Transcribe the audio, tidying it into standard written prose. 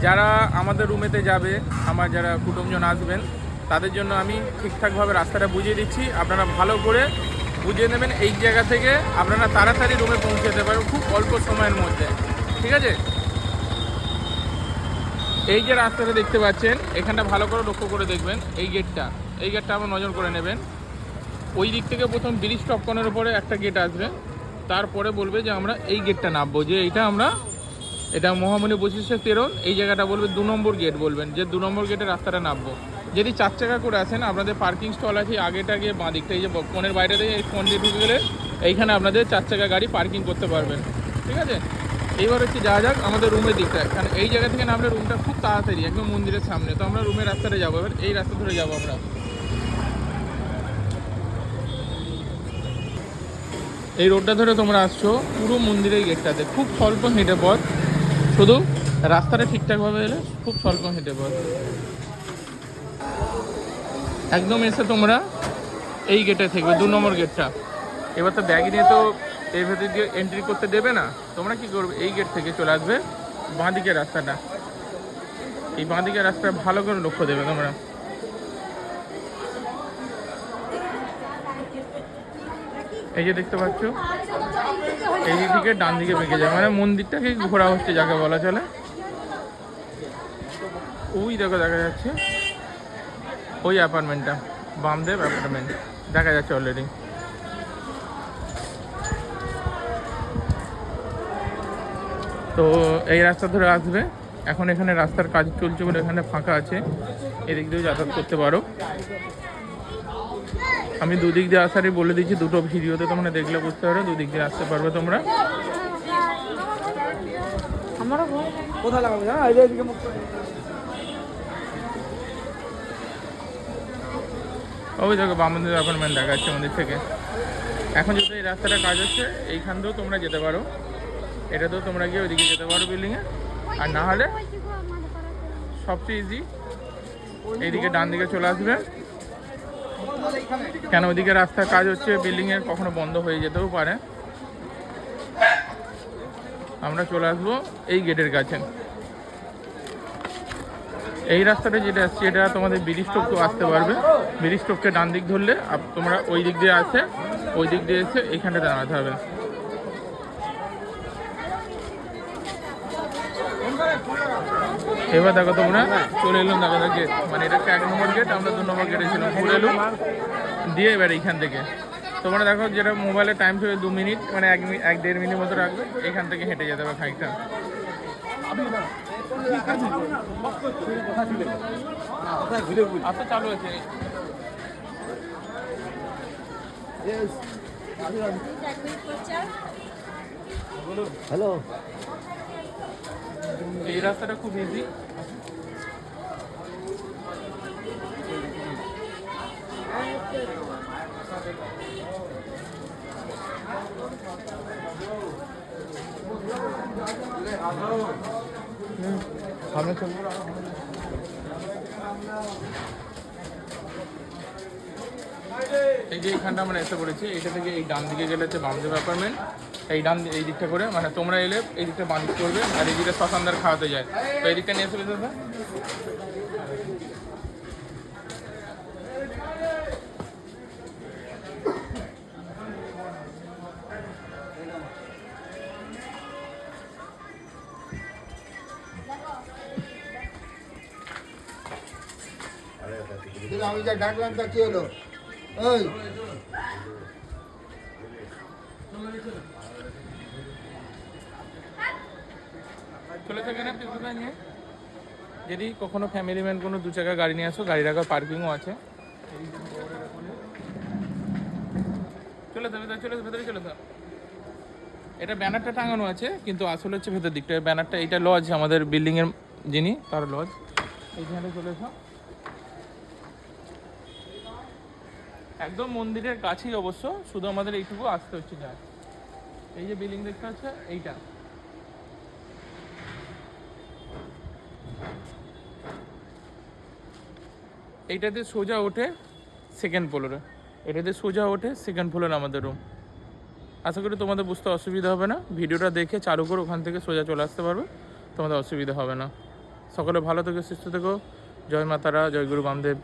যারা আমাদের রুমেতে যাবে, আমার যারা কুটুমজন আসবেন, তাদের জন্য আমি ঠিকঠাকভাবে রাস্তাটা বুঝিয়ে দিচ্ছি। আপনারা ভালো করে বুঝিয়ে নেবেন। এই জায়গা থেকে আপনারা তাড়াতাড়ি রুমে পৌঁছে যেতে পারবেন খুব অল্প সময়ের মধ্যে, ঠিক আছে? এই যে রাস্তাটা দেখতে পাচ্ছেন, এখানটা ভালো করে লক্ষ্য করে দেখবেন। এই গেটটা আপনার নজর করে নেবেন। ওই দিক থেকে প্রথম ব্রিজ টপকনের উপরে একটা গেট আসবে, তারপরে বলবে যে আমরা এই গেটটা নামবো, যে এটা মহামণি বৈশিষ্ট্যের তেরন। এই জায়গাটা বলবে 2 নম্বর গেট, বলবেন যে 2 নম্বর গেটে রাস্তাটা নামবো। যদি 4 চাকা করে আসেন, আপনাদের পার্কিং স্টল আছে আগেটা গিয়ে বাঁ দিকটা, এই যে ফোনের বাইরে দিয়ে এই ফোন দিয়ে ঢুকে গেলে এইখানে আপনাদের 4 চাকা গাড়ি পার্কিং করতে পারবেন, ঠিক আছে? এইবার হচ্ছে যাওয়া যাক আমাদের রুমের দিকটা। কারণ এই জায়গা থেকে নামলে রুমটা খুব তাড়াতাড়ি, একদম মন্দিরের সামনে। তো আমরা রুমের রাস্তাটা যাবো, এবার এই রাস্তা ধরে যাবো আমরা। এই রোডটা ধরে তোমরা আসছো পুরো মন্দিরের গেটটাতে, খুব স্বল্প হেঁটে পথ, শুধু রাস্তাটা ঠিকঠাকভাবে এলে খুব স্বল্প হেঁটে পথ। একদম এসে তোমরা এই গেটে থাকবে, 2 নম্বর গেটটা। এবার তো ব্যাগ নিয়ে তো এই ভেতর দিয়ে এন্ট্রি করতে দেবে না, তোমরা কি করবে, এই গেট থেকে চলে আসবে বাঁদিকের রাস্তাটা। এই বাঁদিকের রাস্তা ভালো করে লক্ষ্য দেবে তোমরা। এই যে দেখতে পাচ্ছ, এই দিক থেকে ডান দিকে বেঁকে যায়, মানে মন্দিরটাকে ঘোরা হচ্ছে যাকে বলা চলে। ওই দেখো দেখা যাচ্ছে ওই অ্যাপার্টমেন্টটা, বামদেব অ্যাপার্টমেন্ট দেখা যাচ্ছে অলরেডি। তো এই রাস্তা ধরে আসবে। এখন এখানে রাস্তার কাজ চলছে বলে এখানে ফাঁকা আছে, এদিক দিয়েও যাতায়াত করতে পারো। আমি দুদিক দিয়ে আসারই বলে দিচ্ছি, দুটো ভিডিওতে তোমরা দেখলে বুঝতে পারো, দুদিক দিয়ে আসতে পারবে তোমরা। ওই দেখো বামদেব অ্যাপার্টমেন্ট দেখা যাচ্ছে মন্দির থেকে। এখন যেহেতু এই রাস্তাটা কাজ হচ্ছে, এইখান দিয়েও তোমরা যেতে পারো, এটাতেও তোমরা গিয়ে ওইদিকে যেতে পারো বিল্ডিংয়ে। আর না হলে সবচেয়ে ইজি এইদিকে ডান দিকে চলে আসবে, কেন ওইদিকে রাস্তার কাজ হচ্ছে বিল্ডিংয়ের, কখনো বন্ধ হয়ে যেতেও পারে। আমরা চলে আসবো এই গেটের কাছে। এই রাস্তাটা যেটা আসছে, এটা তোমাদের ব্রিজ স্টপকেও আসতে পারবে। ব্রিজ স্টপকে ডান দিক ধরলে তোমরা ওই দিক দিয়ে আসে, ওই দিক দিয়ে এসে এইখানটা দাঁড়াতে হবে। এবার দেখো তোমরা চলে এলাম, দেখো গেট, মানে এটা 1 নম্বর গেট, আমরা 2 নম্বর গেটে ছিলাম, ঘুরে এলাম দিয়ে এবার এইখান থেকে তোমরা দেখো, যেটা মোবাইলে টাইম ছিল 2 মিনিট, মানে 1-1.5 মিনিট মতো রাখবে, এখান থেকে হেঁটে যেতে হবে খানিকটা। আচ্ছা চালু আছে। হ্যালো, এই রাস্তাটা খুব ইজি। সামনে চলবে। এই যে এইখানটা আমরা এসে পড়েছি, এইটা থেকে এই ডান দিকে গেলে হচ্ছে বামদেব অ্যাপার্টমেন্ট। এই দিকটা করে, মানে তোমরা এলে এই দিকটা বাঁ দিক করবে, আর এই দিকটা শ্মশানদার খাওয়াতে যায়, তো এই দিকটা নিয়ে এসে পেতে। আমি যা ডাকলাম তা কি হলো? ওই চলে থাকেন আপনি কোথায় নিয়ে। যদি কখনো ফ্যামিলি ম্যান কোনো 2 চাকা গাড়ি নিয়ে আসো, গাড়ি রাখার পার্কিংও আছে। চলে যাবে, চলে ভেতরে চলে যাও। এটা ব্যানারটা টাঙানো আছে, কিন্তু আসলে হচ্ছে ভেতর দিকটা ব্যানারটা। এইটা লজ, আমাদের বিল্ডিংয়ের যিনি, তার লজ। এইখানে চলে এসো, একদম মন্দিরের কাছেই অবশ্য, শুধু আমাদের এইটুকু আসতে হচ্ছে যা। এই যে বিল্ডিং দেখতে হচ্ছে এইটা, এইটাতে সোজা ওঠে 2nd ফ্লোরে, এটাতে সোজা ওঠে 2nd ফ্লোরে আমাদের রুম। আশা করি তোমাদের বুঝতে অসুবিধা হবে না, ভিডিওটা দেখে চালু করে ওখান থেকে সোজা চলে আসতে পারবে, তোমাদের অসুবিধা হবে না। সকলে ভালো থেকো, সুস্থ থেকো। জয় মাতারা, জয় গুরু বামদেব।